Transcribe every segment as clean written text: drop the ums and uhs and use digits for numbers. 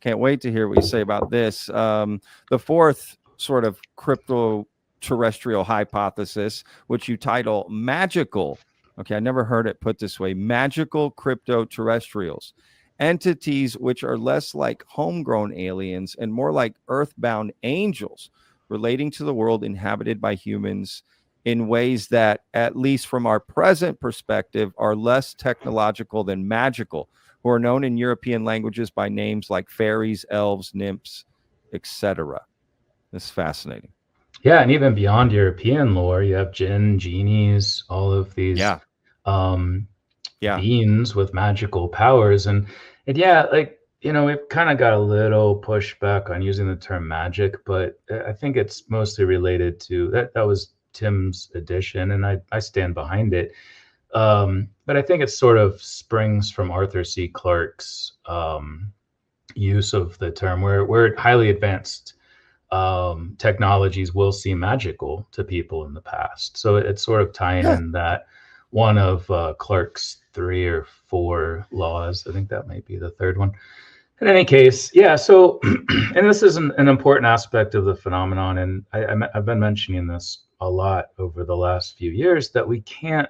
Can't wait to hear what you say about this. The fourth sort of cryptoterrestrial hypothesis, which you title magical. Okay, I never heard it put this way. Magical cryptoterrestrials, entities which are less like homegrown aliens and more like earthbound angels, relating to the world inhabited by humans in ways that, at least from our present perspective, are less technological than magical, who are known in European languages by names like fairies, elves, nymphs, etc. This is fascinating. Yeah, and even beyond European lore, you have Djinn, genies, all of these Yeah. um, Yeah. beings with magical powers. And yeah, like, we've kind of got a little pushback on using the term magic, but I think it's mostly related to that. That was Tim's addition, and I stand behind it. But I think it sort of springs from Arthur C. Clarke's use of the term, where highly advanced technologies will seem magical to people in the past. So it's sort of tying Yeah. in that one of Clarke's 3 or 4 laws. I think that might be the third one. In any case, yeah. So, and this is an important aspect of the phenomenon, and I've been mentioning this a lot over the last few years, that we can't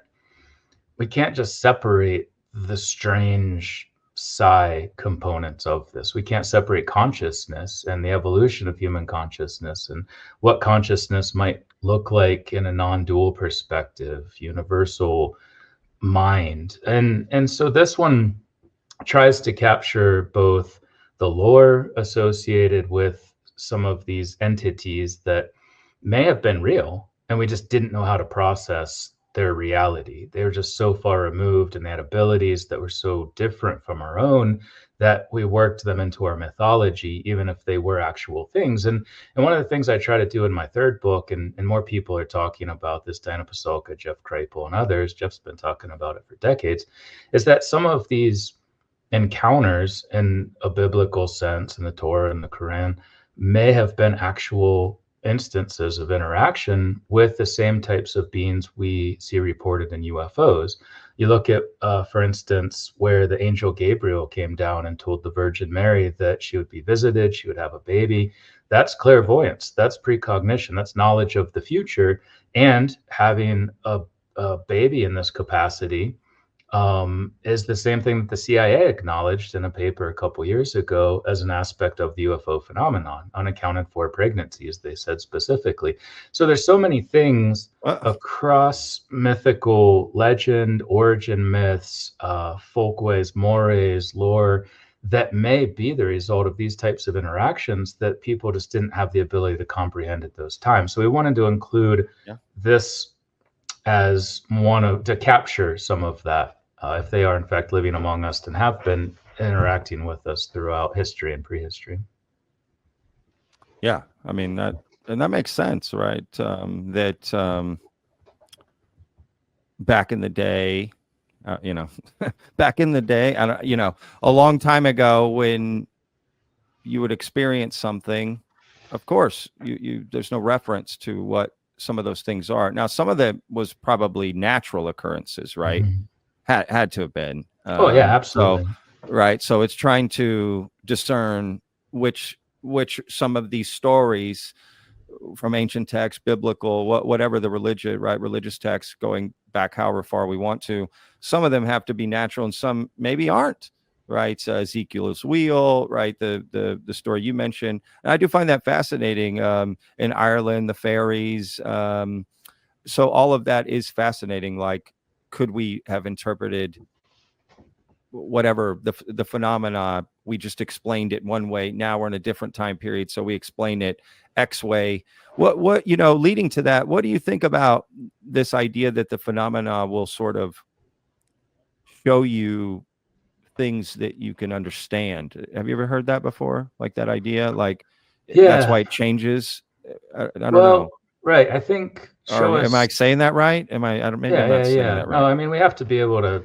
just separate the strange psi components of this. We can't separate consciousness and the evolution of human consciousness and what consciousness might look like in a non-dual perspective, universal mind. And so this one tries to capture both the lore associated with some of these entities that may have been real, and we just didn't know how to process their reality. They were just so far removed, and they had abilities that were so different from our own that we worked them into our mythology, even if they were actual things. And one of the things I try to do in my third book, and more people are talking about this, Diana Pasulka, Jeff Kripal, and others, Jeff's been talking about it for decades, is that some of these encounters in a biblical sense in the Torah and the Quran may have been actual instances of interaction with the same types of beings we see reported in UFOs. You look at, for instance, where the angel Gabriel came down and told the Virgin Mary that she would be visited, she would have a baby. That's clairvoyance, that's precognition, that's knowledge of the future. And having a baby in this capacity is the same thing that the CIA acknowledged in a paper a couple years ago as an aspect of the UFO phenomenon, unaccounted for pregnancies, they said specifically. So there's so many things across mythical legend, origin myths, folkways, mores, lore, that may be the result of these types of interactions that people just didn't have the ability to comprehend at those times. So we wanted to include this as to capture some of that, if they are in fact living among us and have been interacting with us throughout history and prehistory. Yeah, I mean that makes sense, right? That back in the day, back in the day, a long time ago, when you would experience something, of course, you there's no reference to what some of those things are. Now, some of them was probably natural occurrences, right? Mm-hmm. Had to have been. Oh yeah, absolutely. Right. So it's trying to discern which some of these stories from ancient texts, biblical, whatever the religious texts, going back however far we want to, some of them have to be natural and some maybe aren't, right? Ezekiel's wheel, right? The story you mentioned. And I do find that fascinating. In Ireland, the fairies. So all of that is fascinating. Like, could we have interpreted whatever the phenomena, we just explained it one way, now we're in a different time period, so we explain it X way. What leading to that, what do you think about this idea that the phenomena will sort of show you things that you can understand? Have you ever heard that before? Like that idea, like that's why it changes? I don't know. Right, I think am I saying that right? I'm not saying that right. No, I mean, we have to be able to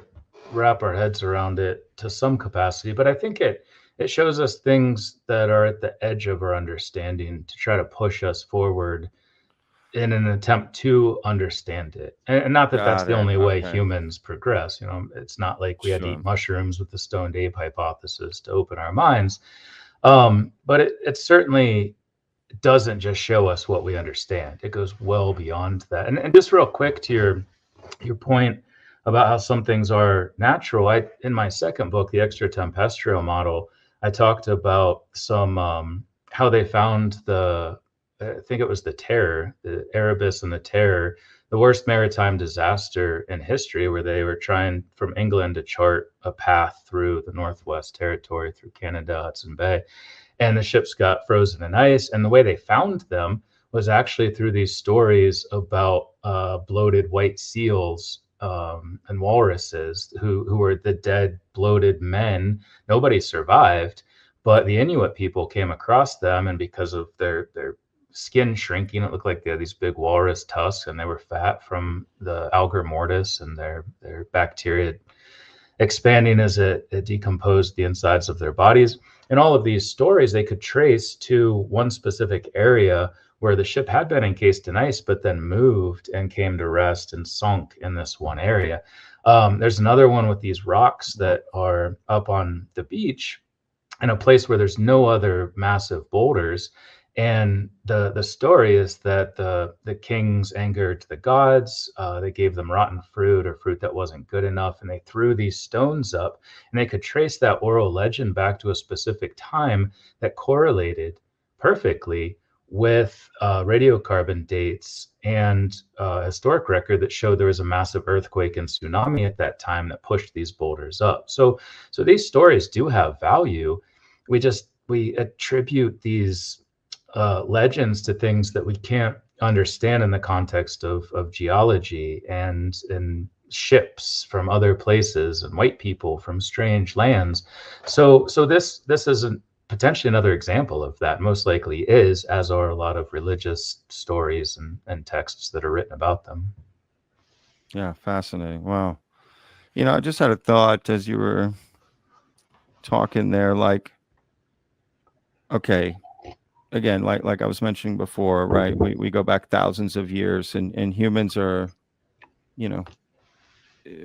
wrap our heads around it to some capacity, but I think it shows us things that are at the edge of our understanding to try to push us forward in an attempt to understand it. And not that that's the only way humans progress. It's not like we had to eat mushrooms with the stoned ape hypothesis to open our minds. But it certainly doesn't just show us what we understand. It goes well beyond that. And just real quick to your point about how some things are natural. I in my second book, The Extraterrestrial Model, I talked about some how they found I think it was the Terror, the Erebus and the Terror, the worst maritime disaster in history, where they were trying from England to chart a path through the Northwest Territory, through Canada, Hudson Bay, and the ships got frozen in ice. And the way they found them was actually through these stories about bloated white seals and walruses who were the dead bloated men. Nobody survived, but the Inuit people came across them, and because of their skin shrinking, it looked like they had these big walrus tusks, and they were fat from the algor mortis and their bacteria expanding as it decomposed the insides of their bodies. And all of these stories they could trace to one specific area where the ship had been encased in ice, but then moved and came to rest and sunk in this one area. There's another one with these rocks that are up on the beach in a place where there's no other massive boulders. And the story is that the kings angered the gods. They gave them rotten fruit or fruit that wasn't good enough, and they threw these stones up. And they could trace that oral legend back to a specific time that correlated perfectly with radiocarbon dates and historic record that showed there was a massive earthquake and tsunami at that time that pushed these boulders up. So these stories do have value. We attribute these legends to things that we can't understand in the context of geology and ships from other places and white people from strange lands. So this isn't potentially another example of that. Most likely is, as are a lot of religious stories and texts that are written about them. Yeah, fascinating. Wow. I just had a thought as you were talking there, like, okay, again, like I was mentioning before, right? We go back thousands of years, and humans are,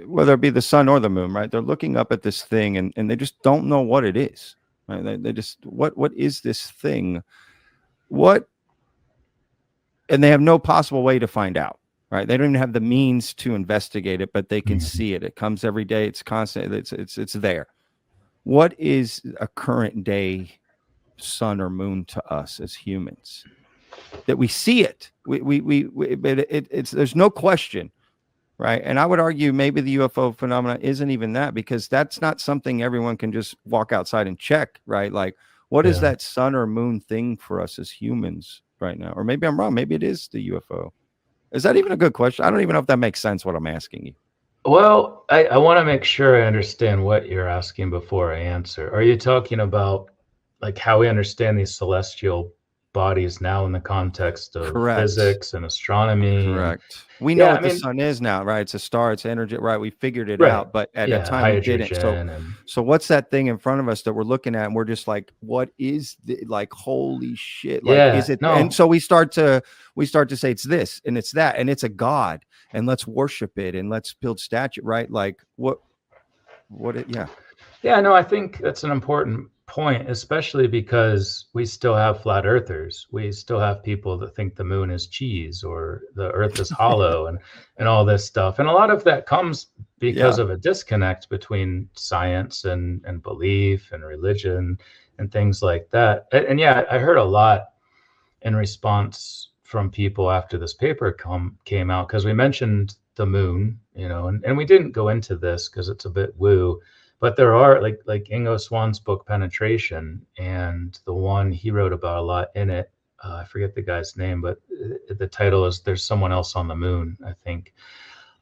whether it be the sun or the moon, right? They're looking up at this thing, and they just don't know what it is. Right? They just what is this thing? What? And they have no possible way to find out. Right? They don't even have the means to investigate it, but they can see it. It comes every day. It's constant. It's there. What is a current day sun or moon to us as humans? That we see it. It's there's no question, right? And I would argue maybe the UFO phenomenon isn't even that, because that's not something everyone can just walk outside and check, right? Like, what is that sun or moon thing for us as humans right now? Or maybe I'm wrong. Maybe it is the UFO. Is that even a good question? I don't even know if that makes sense, what I'm asking you. Well, I want to make sure I understand what you're asking before I answer. Are you talking about like how we understand these celestial bodies now in the context of physics and astronomy? Correct. We know what the sun is now, right? It's a star, it's energy, right? We figured it out, but at that time we didn't. So what's that thing in front of us that we're looking at, and we're just like, what is like, holy shit? Like, is it? No. And so we start to say it's this and it's that, and it's a god, and let's worship it and let's build statue, right? Like Yeah, no, I think that's an important point, especially because we still have flat earthers. We still have people that think the moon is cheese or the earth is hollow and all this stuff. And a lot of that comes because of a disconnect between science and belief and religion and things like that. And yeah, I heard a lot in response from people after this paper came out, because we mentioned the moon, and we didn't go into this because it's a bit woo. But there are like Ingo Swann's book Penetration, and the one he wrote about a lot in it. I forget the guy's name, but the title is "There's Someone Else on the Moon," I think.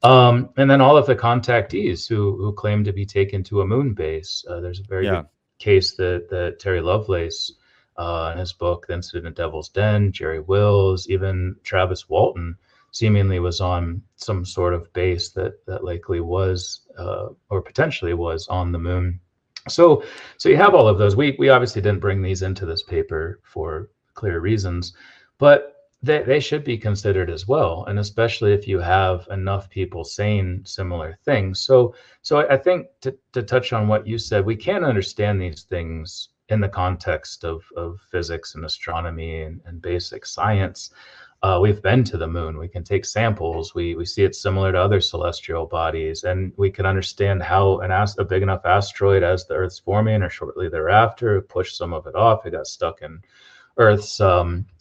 And then all of the contactees who claim to be taken to a moon base. There's a very good case that Terry Lovelace, in his book "The Incident at Devil's Den," Jerry Wills, even Travis Walton, seemingly was on some sort of base that likely was or potentially was on the moon. So you have all of those. We obviously didn't bring these into this paper for clear reasons, but they should be considered as well, and especially if you have enough people saying similar things. So I think to touch on what you said, we can't understand these things in the context of physics and astronomy and basic science, we've been to the moon. We can take samples. We see it similar to other celestial bodies, and we can understand how a big enough asteroid as the Earth's forming or shortly thereafter pushed some of it off. It got stuck in Earth's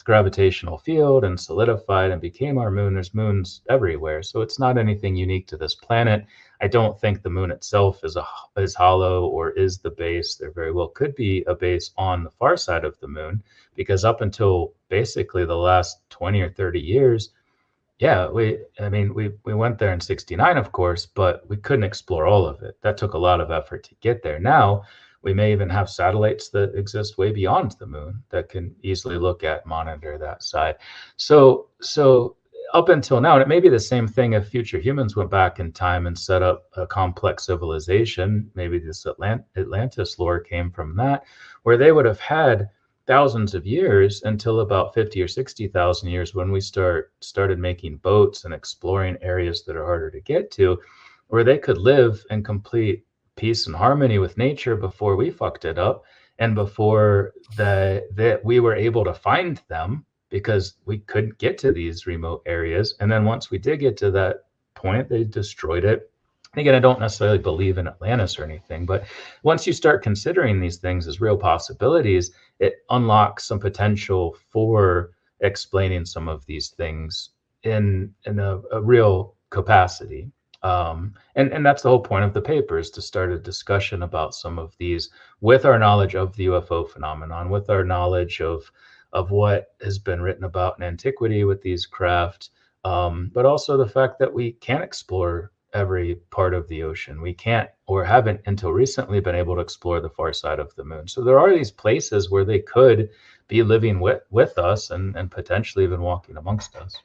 gravitational field and solidified and became our moon. There's moons everywhere, so it's not anything unique to this planet. I don't think the moon itself is hollow or is the base. There very well could be a base on the far side of the moon, because up until basically the last 20 or 30 years, yeah, we went there in 69, of course, but we couldn't explore all of it. That took a lot of effort to get there. Now, we may even have satellites that exist way beyond the moon that can easily look at, monitor that side. So up until now, and it may be the same thing if future humans went back in time and set up a complex civilization. Maybe this Atlantis lore came from that, where they would have had thousands of years until about 50 or 60,000 years when we started making boats and exploring areas that are harder to get to, where they could live in complete peace and harmony with nature before we fucked it up, and before that we were able to find them because we couldn't get to these remote areas. And then once we did get to that point, they destroyed it. Again, I don't necessarily believe in Atlantis or anything, but once you start considering these things as real possibilities, it unlocks some potential for explaining some of these things in a real capacity. And that's the whole point of the paper, is to start a discussion about some of these with our knowledge of the UFO phenomenon, with our knowledge of what has been written about in antiquity with these craft, but also the fact that we can't explore every part of the ocean. We can't, or haven't until recently, been able to explore the far side of the moon. So there are these places where they could be living with us and potentially even walking amongst us.